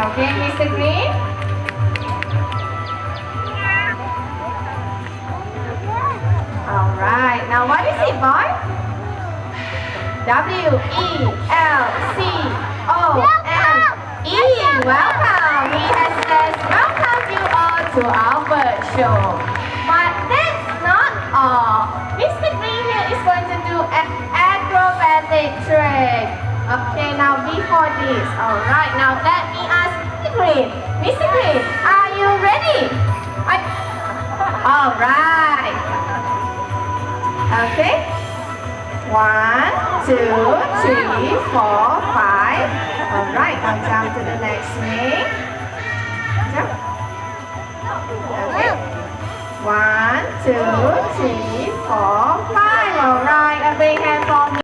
Okay, Mr. Green. Alright, now what is it, boy? W-E-L-C-O-M-E. Welcome. He has said, welcome you all to our bird show. But that's not all. Mr. Green here is going to do an acrobatic trick. Okay, now before this. Alright, now let me ask Mr. Green. Mr. Green, are you ready? Alright. Okay. 1, 2, 3, 4, 5. Alright, now jump to the next swing. Jump. Okay. 1, 2, 3, 4, 5. Alright, a big hand for me.